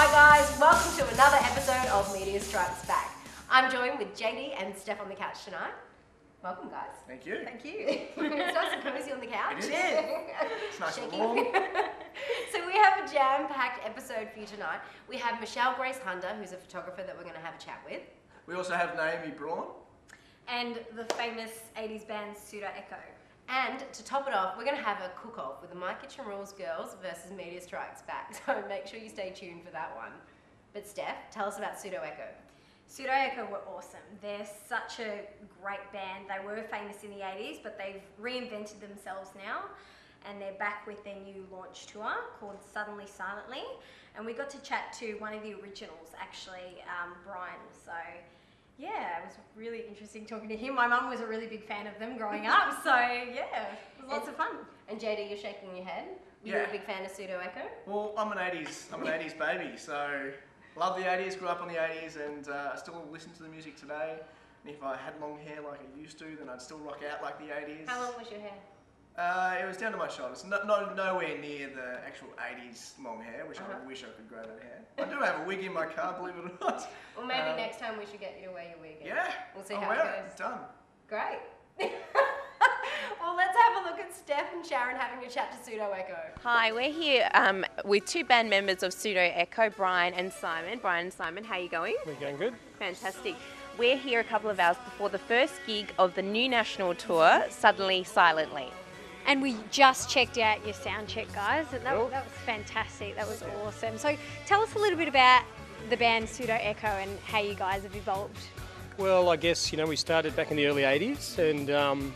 Hi guys, welcome to another episode of Media Strikes Back. I'm joined with JD and Steph on the couch tonight. Welcome guys. Thank you. Thank you. It's nice and cozy on the couch. It is. It's nice and warm. So we have a jam-packed episode for you tonight. We have Michelle Grace Hunder, who's a photographer that we're going to have a chat with. We also have Naomi Braun. And the famous 80s band Pseudo. And to top it off, we're going to have a cook-off with the My Kitchen Rules girls versus Media Strikes Back. So make sure you stay tuned for that one. But Steph, tell us about Pseudo. Pseudo were awesome. They're such a great band. They were famous in the 80s, but they've reinvented themselves now. And they're back with their new launch tour called Suddenly Silently. And we got to chat to one of the originals, actually, Braun. So yeah, it was really interesting talking to him. My mum was a really big fan of them growing up. So yeah, it was lots of fun. And JD, you're shaking your head. Yeah. You're a big fan of Pseudo. Well, I'm an 80s baby, so love the 80s, grew up on the 80s, and I still listen to the music today. And if I had long hair like I used to, then I'd still rock out like the 80s. How long was your hair? It was down to my shoulders, nowhere near the actual 80s long hair, which I wish I could grow that hair. I do have a wig in my car, believe it or not. Well, maybe next time we should get you to wear your wig. Yeah, we'll see I'll how wear it goes. Done. Great. Well, let's have a look at Steph and Sharon having a chat to Pseudo. Hi, we're here with two band members of Pseudo, Brian and Simon. Brian and Simon, how are you going? We're going good. Fantastic. We're here a couple of hours before the first gig of the new national tour, Suddenly Silently. And we just checked out your sound check, guys. And that Cool. was fantastic. That was awesome. So tell us a little bit about the band Pseudo and how you guys have evolved. Well, I guess, we started back in the early 80s and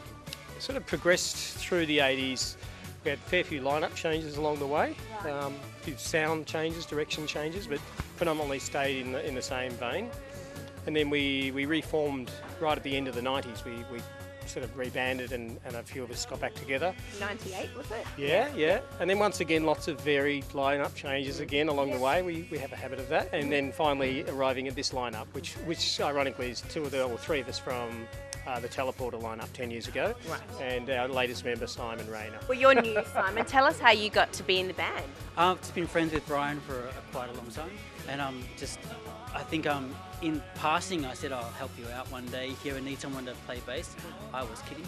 sort of progressed through the 80s. We had a fair few lineup changes along the way, a few sound changes, direction changes, but predominantly stayed in the same vein. And then we reformed right at the end of the 90s. We sort of rebanded and a few of us got back together. 98, was it? Yeah. And then once again, lots of varied lineup changes again along the way. We have a habit of that. And then finally arriving at this lineup, which ironically is three of us from the Teleporter lineup 10 years ago. Right. And our latest member, Simon Rayner. Well, you're new, Simon. Tell us how you got to be in the band. I've just been friends with Braun for quite a long time. And I think in passing, I said I'll help you out one day if you ever need someone to play bass. I was kidding.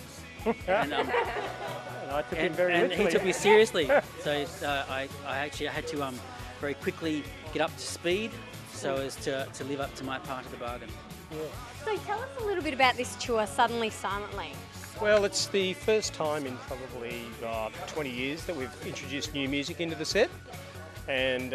And I took him very literally. he took me seriously. So I actually had to very quickly get up to speed so as to live up to my part of the bargain. Yeah. So tell us a little bit about this tour, Suddenly Silently. Well, it's the first time in probably 20 years that we've introduced new music into the set. And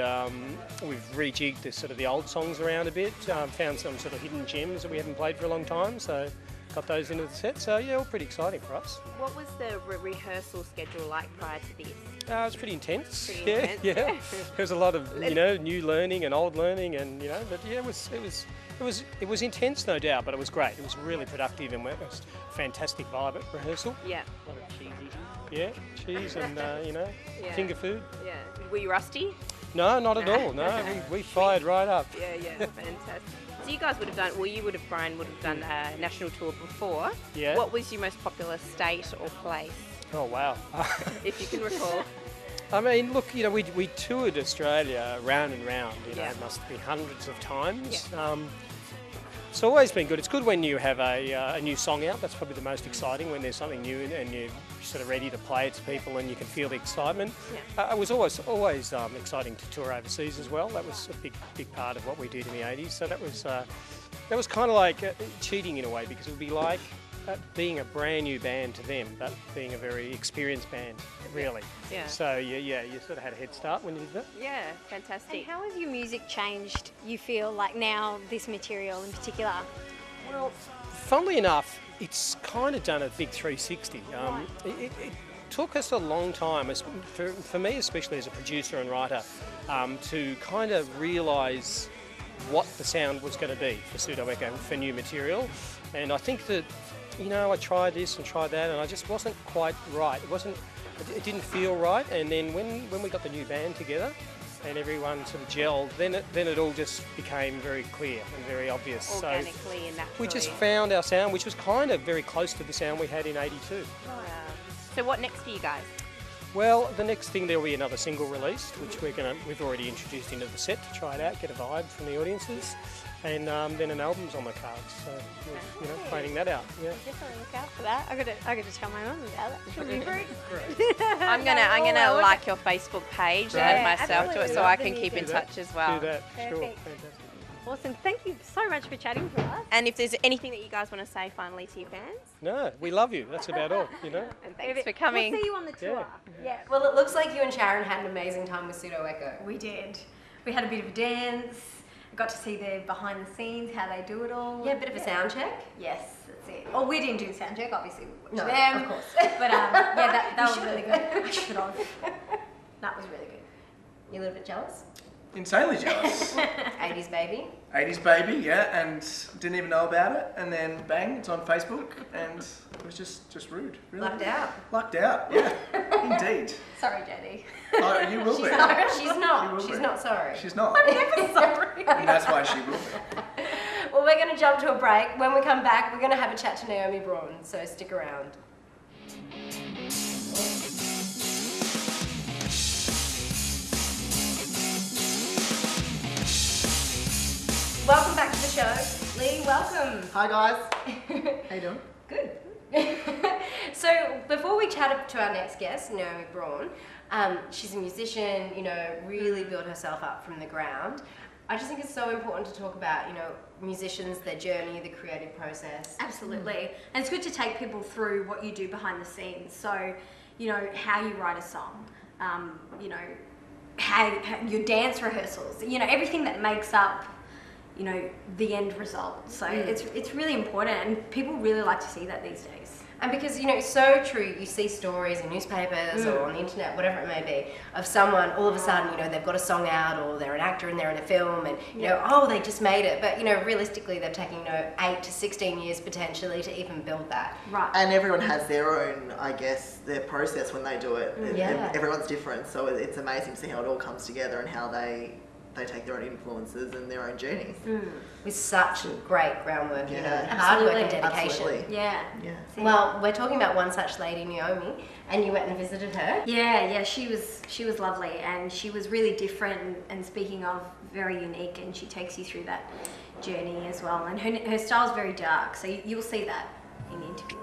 we've rejigged the old songs around a bit, found some sort of hidden gems that we haven't played for a long time, so got those into the set. So yeah, all pretty exciting for us. What was the rehearsal schedule like prior to this? It was pretty intense. Pretty intense. Yeah. There was a lot of new learning and old learning, and but yeah, it was intense, no doubt, but it was great. It was really productive, and it was a fantastic vibe at rehearsal. Yeah. A lot of cheese eating. Yeah, cheese and finger food. Yeah. Were you rusty? No, not at all. No, we fired right up. Yeah, fantastic. So you guys would have done, Brian would have done a national tour before. Yeah. What was your most popular state or place, Oh wow. if you can recall? I mean, look, we toured Australia round and round. Yeah. It must be hundreds of times. Yeah. It's always been good. It's good when you have a new song out. That's probably the most exciting, when there's something new and you're sort of ready to play it to people and you can feel the excitement. Yeah. It was always exciting to tour overseas as well. That was a big part of what we did in the 80s. So that was kind of like cheating in a way, because it would be like being a brand new band to them, but being a very experienced band, really. Yeah. So you sort of had a head start when you did that. Yeah, fantastic. And how has your music changed, you feel like now, this material in particular? Well, funnily enough, it's kind of done a big 360. It took us a long time, for me especially as a producer and writer, to kind of realise what the sound was going to be for Pseudo for new material. And I think that, I tried this and tried that, and I just wasn't quite right. It didn't feel right. And then when we got the new band together and everyone sort of gelled, then it all just became very clear and very obvious. Organically and naturally. We just found our sound, which was kind of very close to the sound we had in '82. Wow. So what next for you guys? Well, the next thing there'll be another single released, which we've already introduced into the set to try it out, get a vibe from the audiences, and then an album's on the cards. So we're planning that out. Yeah. Definitely look out for that. I got to tell my mum about that. She'll be very. I'm gonna like your Facebook page and add myself to it so I can keep in touch as well. Do that. Sure. Perfect. Fantastic. Awesome. Thank you so much for chatting to us. And if there's anything that you guys want to say finally to your fans, No, we love you. That's about all. and thanks for coming. We'll see you on the tour. Yeah. Well, it looks like you and Sharon had an amazing time with Pseudo Echo. We did. We had a bit of a dance. Got to see the behind the scenes, how they do it all. Yeah, a bit of a sound check. Yes, that's it. Oh, we didn't do the sound check, obviously. We watched No, them. of course. But that was really good. I should have. That was really good. You a little bit jealous? Insanely jealous. 80s baby. 80s baby, yeah, and didn't even know about it, and then bang, it's on Facebook, and it was just rude. Really. Lucked out. Lucked out, yeah, indeed. Sorry, JD. Oh, you will be. She's She not. will She's be. not sorry. She's not. Never sorry. And that's why she will be. Well, we're going to jump to a break. When we come back, we're going to have a chat to Naomi Braun, so stick around. Welcome back to the show. Lee, welcome. Hi guys. How you doing? Good. So before we chat to our next guest, Naomi Braun, she's a musician, really built herself up from the ground. I just think it's so important to talk about, musicians, their journey, the creative process. Absolutely. And it's good to take people through what you do behind the scenes. So, how you write a song, how your dance rehearsals, everything that makes up the end result. So it's really important, and people really like to see that these days. And because, it's so true, you see stories in newspapers or on the internet, whatever it may be, of someone, all of a sudden, they've got a song out, or they're an actor and they're in a film, and, they just made it. But, realistically, they're taking, 8 to 16 years potentially to even build that. Right. And everyone has their own, I guess, their process when they do it. Yeah. Everyone's different, so it's amazing to see how it all comes together and how they take their own influences and their own journeys. With such great groundwork, Yeah. hard work and Absolutely. dedication. Absolutely. Yeah. Yeah. Well, we're talking about one such lady, Naomi, and you went and visited her. Yeah, she was lovely, and she was really different, and speaking of, very unique, and she takes you through that journey as well. And her style's very dark, so you'll see that in the interviews.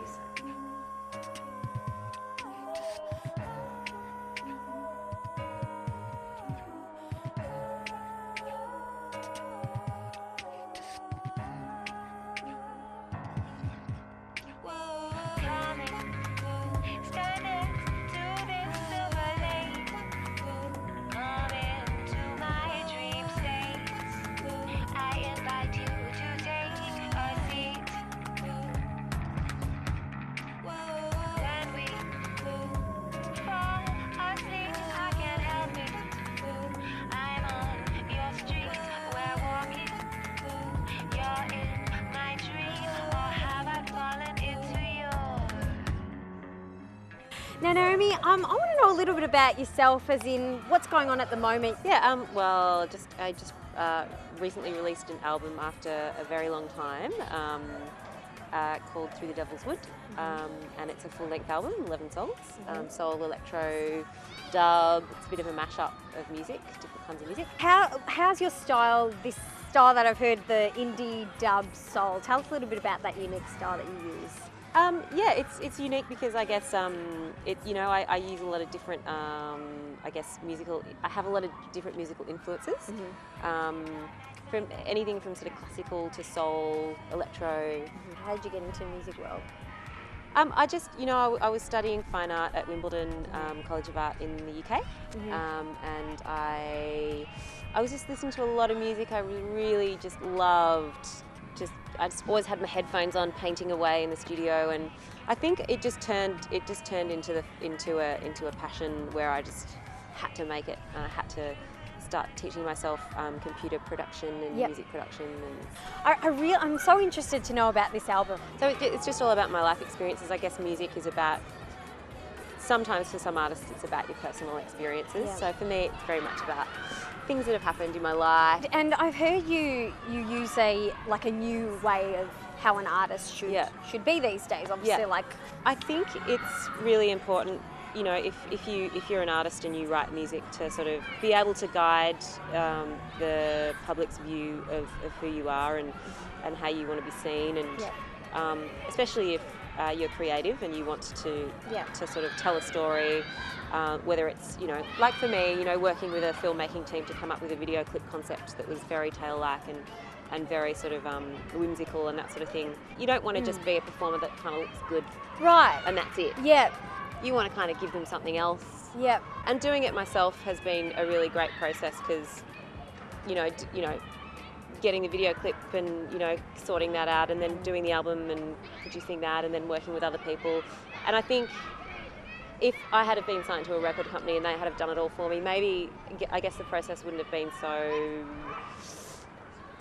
Now, Naomi, I want to know a little bit about yourself, as in what's going on at the moment. Yeah, I just recently released an album after a very long time called Through the Devil's Wood, and it's a full-length album, 11 songs, soul, electro, dub. It's a bit of a mashup of music, different kinds of music. How's your style, this style that I've heard, the indie dub soul? Tell us a little bit about that unique style that you use. Yeah, it's unique because I guess I use a lot of different I have a lot of different musical influences. From anything from sort of classical to soul, electro. How did you get into music world? I just, I was studying fine art at Wimbledon College of Art in the UK, and I was just listening to a lot of music. I really just loved. I just always had my headphones on, painting away in the studio, and I think it just turned into a passion where I just had to make it, and I had to start teaching myself computer production and music production. And I'm so interested to know about this album. so it's just all about my life experiences. I guess music is about, sometimes for some artists it's about your personal experiences. Yeah. So for me it's very much about things that have happened in my life. And I've heard you use a new way of how an artist should be these days. Obviously, I think it's really important you know, if you're an artist and you write music, to sort of be able to guide the public's view of who you are and how you want to be seen, and especially if you're creative and you want to sort of tell a story, whether it's, you know, like for me, you know, working with a filmmaking team to come up with a video clip concept that was fairy tale-like and very sort of whimsical and that sort of thing. You don't want to just be a performer that kind of looks good, Right. and that's it. Yep. You want to kind of give them something else. Yep. And doing it myself has been a really great process because, you know, getting the video clip and, you know, sorting that out, and then doing the album and producing that, and then working with other people. And I think if I had have been signed to a record company and they had have done it all for me, maybe, I guess the process wouldn't have been so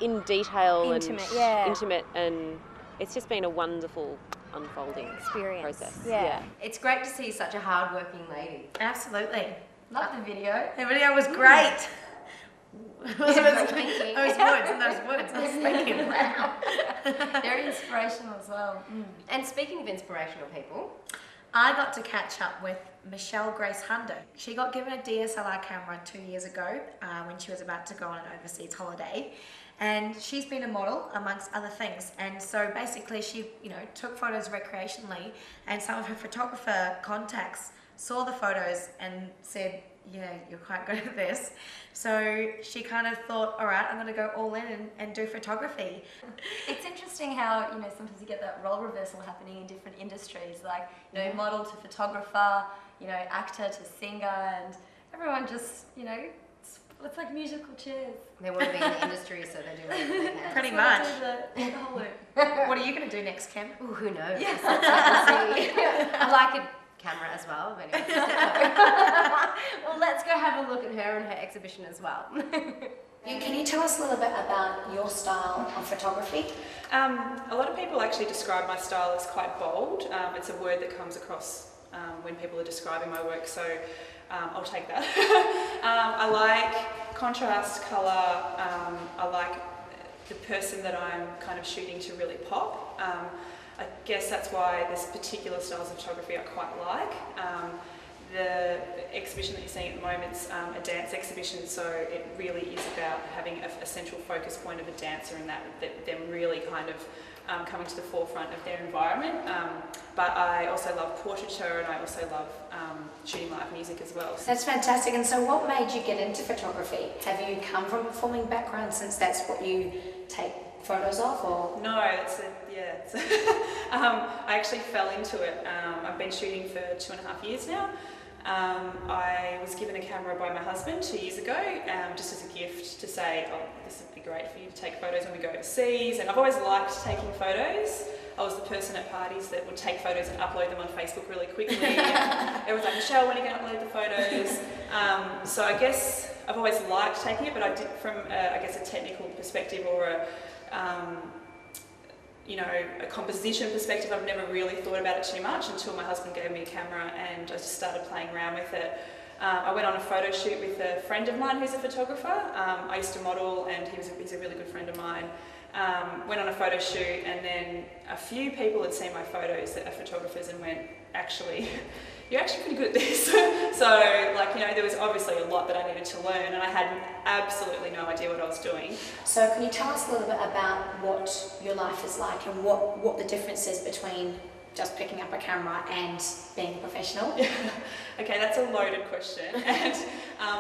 in detail intimate, and it's just been a wonderful unfolding Experience. process. Yeah. It's great to see such a hard-working lady. Absolutely. Love the video. The video was great. Thinking. Those words, I was thinking, wow. Very inspirational as well. And speaking of inspirational people, I got to catch up with Michelle Grace Hunder. She got given a DSLR camera 2 years ago when she was about to go on an overseas holiday. And she's been a model, amongst other things. And so basically she, you know, took photos recreationally, and some of her photographer contacts saw the photos and said, yeah, you're quite good at this. So she kind of thought, all right, I'm going to go all in and do photography. It's interesting how, you know, sometimes you get that role reversal happening in different industries, like, you know, model to photographer, you know, actor to singer, and everyone just, you know, it's like musical chairs. they want to be in the industry, so they do whatever they can. Pretty much. The whole loop. What are you going to do next, Kim? Ooh, who knows? Yes. We'll see. I like a camera as well. But anyway. Well, let's go have a look at her and her exhibition as well. Can you tell us a little bit about your style of photography? A lot of people actually describe my style as quite bold. It's a word that comes across when people are describing my work, so I'll take that. I like contrast, colour. I like the person that I'm kind of shooting to really pop. I guess that's why this particular styles of photography I quite like. The exhibition that you're seeing at the moment is a dance exhibition, so it really is about having a central focus point of a dancer, and that them really kind of coming to the forefront of their environment. But I also love portraiture, and I also love shooting live music as well. That's fantastic. And so what made you get into photography? Have you come from a performing background since that's what you take photos of, or? No, I actually fell into it. I've been shooting for 2.5 years now. I was given a camera by my husband 2 years ago, just as a gift to say, oh, this would be great for you to take photos when we go overseas. And I've always liked taking photos. I was the person at parties that would take photos and upload them on Facebook really quickly. Everyone's like, Michelle, when are you going to upload the photos? So I guess I've always liked taking it, but I did from, I guess, a technical perspective or a composition perspective, I've never really thought about it too much until my husband gave me a camera and I just started playing around with it. I went on a photo shoot with a friend of mine who's a photographer. I used to model, and he's a really good friend of mine. Went on a photo shoot, and then a few people had seen my photos that are photographers and went, actually, you're actually pretty good at this. So, like, you know, there was obviously a lot that I needed to learn, and I had absolutely no idea what I was doing. So can you tell us a little bit about what your life is like and what the difference is between just picking up a camera and being a professional? Okay, that's a loaded question, and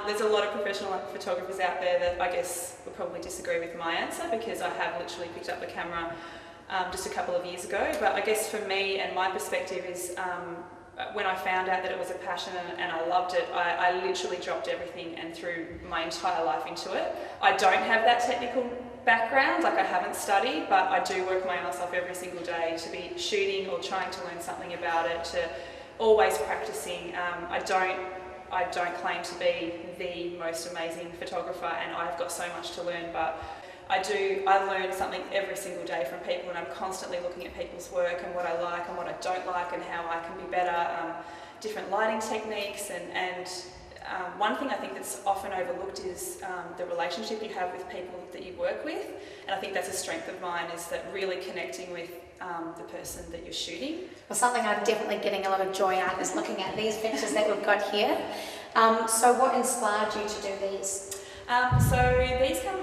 there's a lot of professional photographers out there that I guess will probably disagree with my answer, because I have literally picked up the camera just a couple of years ago. But I guess for me and my perspective is when I found out that it was a passion and I loved it, I literally dropped everything and threw my entire life into it. I don't have that technical background, like I haven't studied, but I do work my ass off every single day to be shooting or trying to learn something about it, to always practicing. I don't claim to be the most amazing photographer, and I've got so much to learn, but I learn something every single day from people, and I'm constantly looking at people's work and what I like and what I don't like and how I can be better, different lighting techniques, and one thing I think that's often overlooked is the relationship you have with people that you work with, and I think that's a strength of mine, is that really connecting with the person that you're shooting. Well, something I'm definitely getting a lot of joy out is looking at these pictures that we've got here. So what inspired you to do these? So these come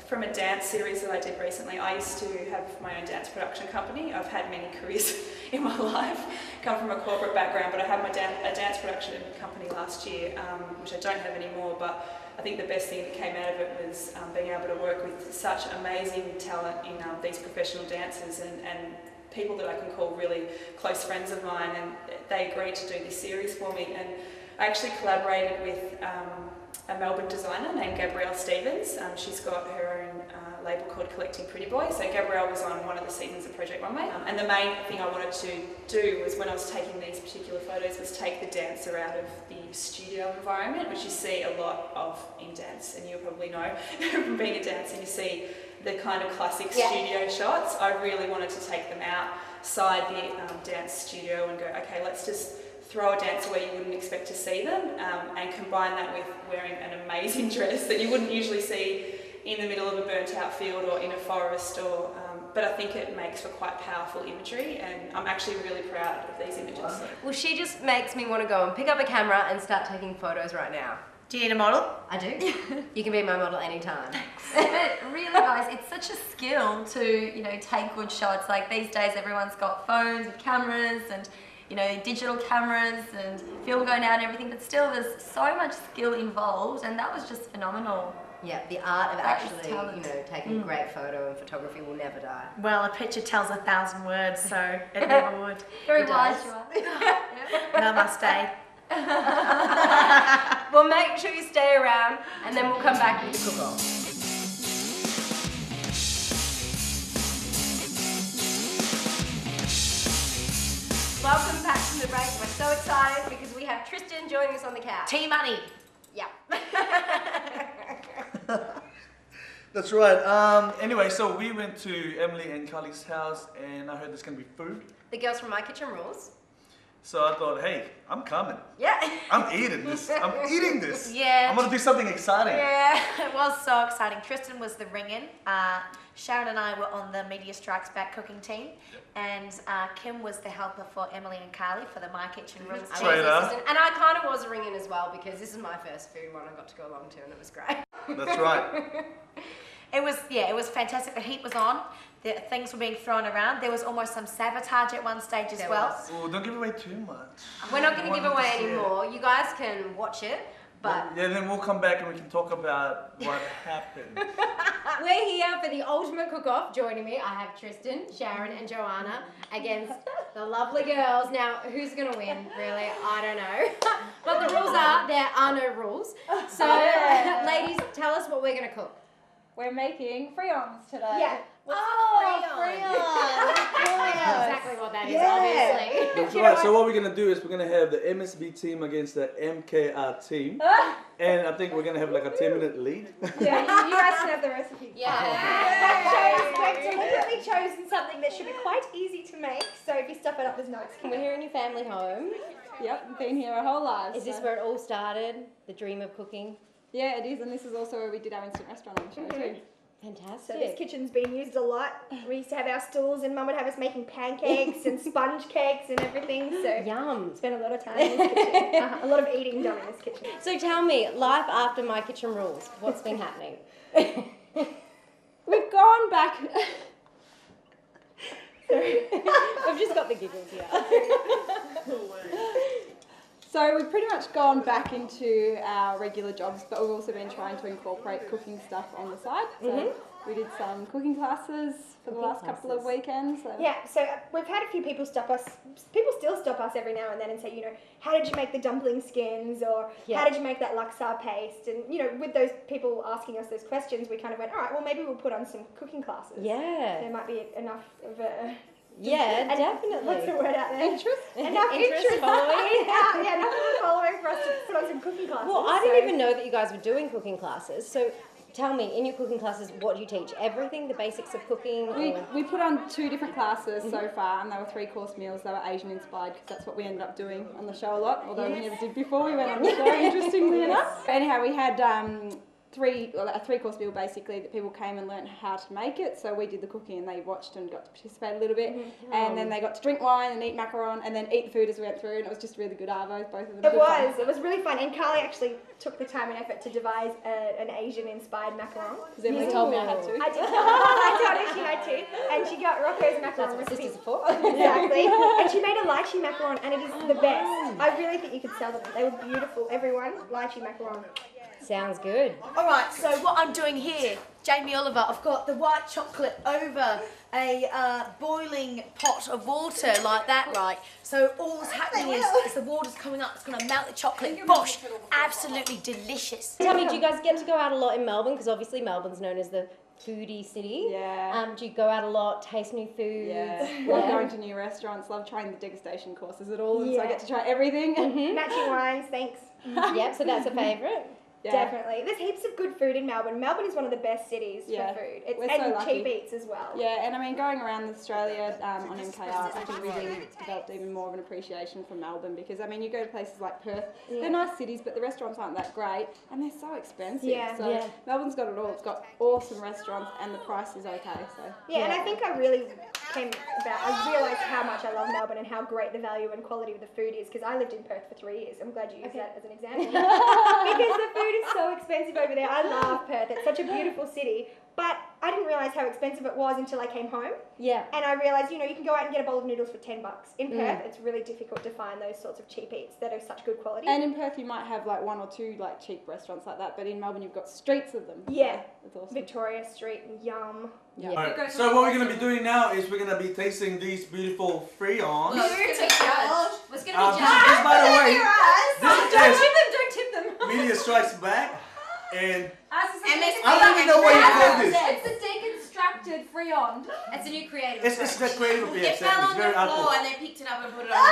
from a dance series that I did recently. I used to have my own dance production company. I've had many careers in my life, come from a corporate background, but I had a dance production company last year, which I don't have anymore, but I think the best thing that came out of it was being able to work with such amazing talent in these professional dancers and people that I can call really close friends of mine, and they agreed to do this series for me. And I actually collaborated with a Melbourne designer named Gabrielle Stevens. She's got her own label called Collecting Pretty Boy. So Gabrielle was on one of the seasons of Project Runway. And the main thing I wanted to do was, when I was taking these particular photos, was take the dancer out of the studio environment, which you see a lot of in dance, and you'll probably know from being a dancer, you see the kind of classic studio shots. I really wanted to take them outside the dance studio and go, okay, let's just throw a dancer where you wouldn't expect to see them, and combine that with wearing an amazing dress that you wouldn't usually see in the middle of a burnt out field or in a forest, or but I think it makes for quite powerful imagery, and I'm actually really proud of these images. Well, she just makes me want to go and pick up a camera and start taking photos right now. Do you need a model? I do. You can be my model anytime. But really, guys, it's such a skill to, you know, take good shots. Like these days, everyone's got phones with cameras and, you know, digital cameras and film going out and everything, but still there's so much skill involved, and that was just phenomenal. Yeah, the art of That is actually, talent. you know, taking a great photo, and photography will never die. Well, a picture tells 1,000 words, so it never would. Very It wise does. you are. Namaste. Well, make sure you stay around, and then we'll come back with the cook-off. Welcome back from the break. We're so excited because we have Tristan joining us on the couch. T-Money. Yeah. That's right. Anyway, so we went to Emily and Carly's house, and I heard there's going to be food. The girls from My Kitchen Rules. So I thought, hey, I'm coming. Yeah. I'm eating this. I'm eating this. Yeah. I'm going to do something exciting. Yeah, it was so exciting. Tristan was the ring-in. Sharon and I were on the Media Strikes Back cooking team, and Kim was the helper for Emily and Carly for the My Kitchen Rules. And I kind of was a ring-in as well, because this is my first food one I got to go along to, and it was great. That's right. It was fantastic. The heat was on. The things were being thrown around. There was almost some sabotage at one stage as well. Oh, don't give away too much. We're not going to give away any more. You guys can watch it, but... Yeah, then we'll come back and we can talk about what happened. We're here for the ultimate cook-off. Joining me, I have Tristan, Sharon and Joanna against the lovely girls. Now, who's going to win, really? I don't know. But the rules are, there are no rules. So, ladies, tell us what we're going to cook. We're making friands today. Yeah. Exactly what that is, obviously. That's right. So what we're going to do is we're going to have the MSB team against the MKR team. And I think we're going to have like a 10-minute lead. Yeah, you guys can have the recipe. We've deliberately chosen something that should be quite easy to make. So if you stuff it up, there's notes. We're here in your family home. Yep, been here our whole lives. Is this where it all started? The dream of cooking? Yeah, it is, and this is also where we did our instant restaurant on the show too. Fantastic. So this kitchen's been used a lot. We used to have our stools, and Mum would have us making pancakes and sponge cakes and everything. So yum. Spent a lot of time in this kitchen. A lot of eating done in this kitchen. So tell me, life after My Kitchen Rules, what's been happening? We've gone back. Sorry. I've just got the giggles here. So we've pretty much gone back into our regular jobs, but we've also been trying to incorporate cooking stuff on the side. So we did some cooking classes for the last couple of weekends. So. Yeah, so we've had a few people stop us. People still stop us every now and then and say, you know, how did you make the dumpling skins, or how did you make that laksa paste? And, you know, with those people asking us those questions, we kind of went, all right, well, maybe we'll put on some cooking classes. Yeah. There might be enough of a... Yeah, definitely. What's the word out there? Interest. Enough interest following. enough of a following for us to put on some cooking classes. Well, I didn't even know that you guys were doing cooking classes. So tell me, in your cooking classes, what do you teach? Everything, the basics of cooking? We put on 2 different classes so far, and they were 3-course meals. They were Asian inspired because that's what we ended up doing on the show a lot, although we never did before we went on the show, interestingly enough. Anyhow, we had a 3-course meal basically that people came and learnt how to make it. So we did the cooking and they watched and got to participate a little bit. And then they got to drink wine and eat macaron and then eat the food as we went through, and it was just really good arvos, both of them. It was really fun, and Carly actually took the time and effort to devise an Asian-inspired macaron. Because Emily told me I had to. I told her she had to, and she got Rocco's macaron recipe. Exactly. And she made a lychee macaron, and it is the best. I really think you could sell them. They were beautiful. Everyone, lychee macaron. Sounds good. All right, so what I'm doing here, Jamie Oliver, I've got the white chocolate over a boiling pot of water like that, right? So all that's happening is as the water's coming up, it's going to melt the chocolate. Bosh! Absolutely delicious. Tell me, do you guys get to go out a lot in Melbourne? Because obviously Melbourne's known as the foodie city. Yeah. Do you go out a lot, taste new foods? Yeah. Love going to new restaurants, love trying the degustation courses at all, so I get to try everything. Matching wines, thanks. Yep, so that's a favourite. Yeah. Definitely. There's heaps of good food in Melbourne. Melbourne is one of the best cities for food. We're and so lucky. cheap eats as well. Yeah, and I mean, going around Australia on MKR, I think we really developed even more of an appreciation for Melbourne because, I mean, you go to places like Perth, they're nice cities, but the restaurants aren't that great and they're so expensive. Yeah. So Melbourne's got it all. It's got awesome restaurants and the price is okay. So Yeah, and I think I really I realised how much I love Melbourne and how great the value and quality of the food is because I lived in Perth for 3 years. I'm glad you used that as an example. Because the food is so expensive over there. I love Perth. It's such a beautiful city. But I didn't realise how expensive it was until I came home. Yeah. And I realised, you know, you can go out and get a bowl of noodles for $10. In Perth, it's really difficult to find those sorts of cheap eats that are such good quality. And in Perth, you might have like 1 or 2 like cheap restaurants like that, but in Melbourne, you've got streets of them. Yeah. That's awesome. Victoria Street, yum. Yeah. Alright, so what we're going to be doing now is we're going to be tasting these beautiful Freons. Let's going to be judged. This, by the way, Don't tip them. Media Strikes Back, and I don't even know what you call this. It's a deconstructed Freon. It's a new creative. It's the creative approach. It fell on the floor and they picked it up and put it on the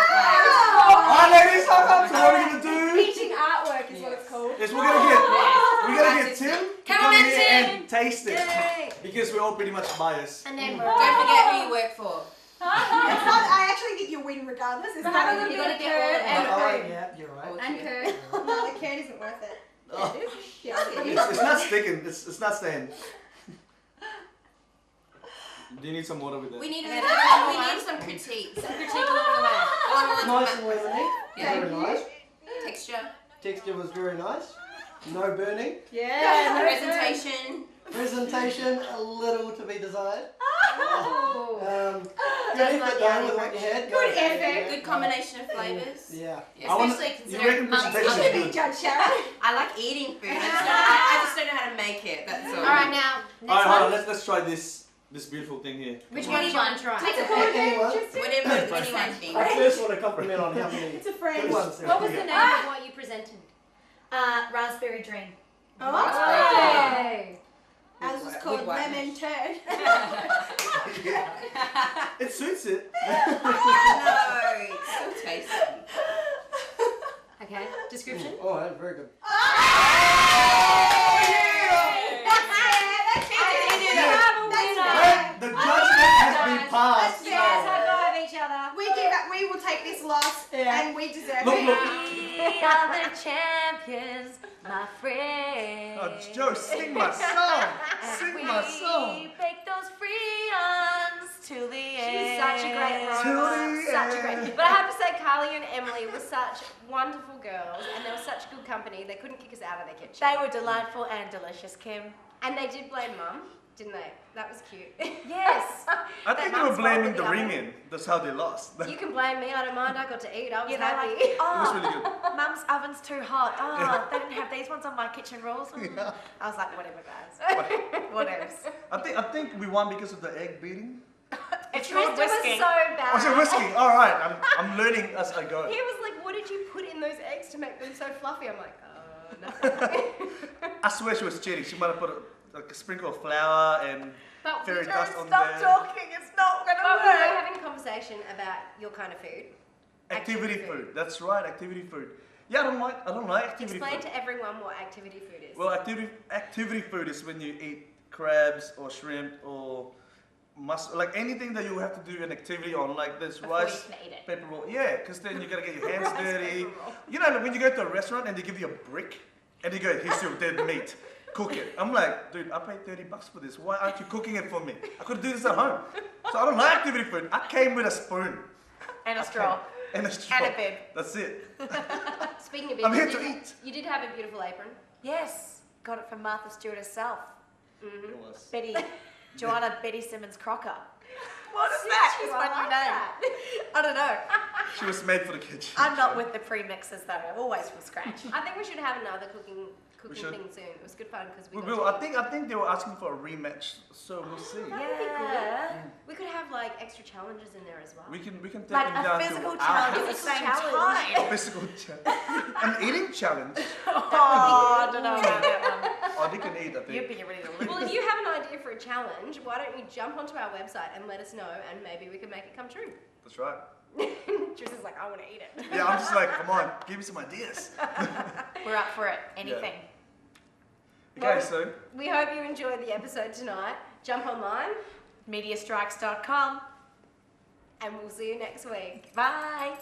Alright, ladies, so what we're going to do Teaching artwork is what it's called. is we're gonna get Tim to come on, here Tim. and taste it. Yay. Because we're all pretty much biased. And then don't forget who you work for. I actually think you win regardless. But have a little bit of curd and cream. Yeah, you're right. And curd. No, the curd isn't worth it. It's not sticking. It's not staying. Do you need some water with that? We need some critique. Some critique along the way. Nice and leathery. Yeah. Very nice. Texture. Texture was very nice. No burning. Yeah. Presentation. Presentation, a little to be desired. Oh. Good effort though with what you had. Good effort. Good combination of flavours. Yeah. Especially considering mum's cooking. I like eating food. I just don't know how to make it. That's all. All right, now. Alright, hold on. Let's try this beautiful thing here. Which one do you want to try? Take a photo. Whatever anyone thinks. I first want to compliment on how many It's a friend. good ones there What was are. the name of what you presented? Raspberry Dream. Hey. Ours was called Lemon Turd. It suits it. No, it's so tasty. Okay, description? Oh, that's very good. The judgment has been passed. Yes, high five each other. We will take this loss and we deserve Look, it. look. We are the champions, my friend. Oh, Joe, sing my song. Sing my song. We bake those Freons till the end. She's such a great Till writer. the Such a end. great. But I have to say, Carly and Emily were such wonderful girls, and they were such good company. They couldn't kick us out of their kitchen. They were delightful and delicious, Kim. And they did blame Mum, didn't they? That was cute. Yes. I think they were blaming the ring-in. That's how they lost. You can blame me. I don't mind. I got to eat. I was You know, happy. like, oh, It was really good. Mum's oven's too hot. Oh, they didn't have these ones on my kitchen rules. Yeah. I was like, whatever, guys. Whatever. I think we won because of the egg beating. It's Tristan called was whisking. so bad. Oh, so whisking. All right, I'm learning as I go. He was like, "What did you put in those eggs to make them so fluffy?" I'm like, nothing. I swear she was cheating. She might have put a sprinkle of flour and But fairy we dust don't on Stop there. talking. It's not going to But we were work. having a conversation about your kind of food. Activity food. That's right, activity food. Yeah, I don't like activity Explain food. to everyone what activity food is. Well, activity food is when you eat crabs or shrimp or like anything that you have to do an activity on, like this Before rice you can eat it. paper roll. Yeah, because then you gotta get your hands dirty. You know, when you go to a restaurant and they give you a brick and they go, here's your dead meat, cook it. I'm like, dude, I paid $30 for this. Why aren't you cooking it for me? I could do this at home. So I don't like activity food. I came with a spoon. And a straw. And a straw. And a bib. That's it. Speaking of I'm here bibs, to eat. You did have a beautiful apron. Yes, got it from Martha Stewart herself. Mm-hmm. It was. Joanna Betty Simmons Crocker. What is that? It's my new name. I don't know. She was made for the kitchen. I'm not with the premixes though. Always from scratch. I think we should have another cooking should. thing soon. It was good fun because We will. I think they were asking for a rematch, so we'll see. That would be good. We could have like extra challenges in there as well. We can take Like them a down physical to challenge our at the same house. time. A physical challenge. An eating challenge. Oh, I don't know about that one. Oh, they can eat, I think. You'd be ready to lose. Well, if you have an idea for a challenge, why don't you jump onto our website and let us know, and maybe we can make it come true. That's right. Tristan's like, I want to eat it. Yeah, I'm just like, come on, give me some ideas. We're up for it. Anything. Okay, so we hope you enjoyed the episode tonight. Jump online, Mediastrikes.com, and we'll see you next week. Bye.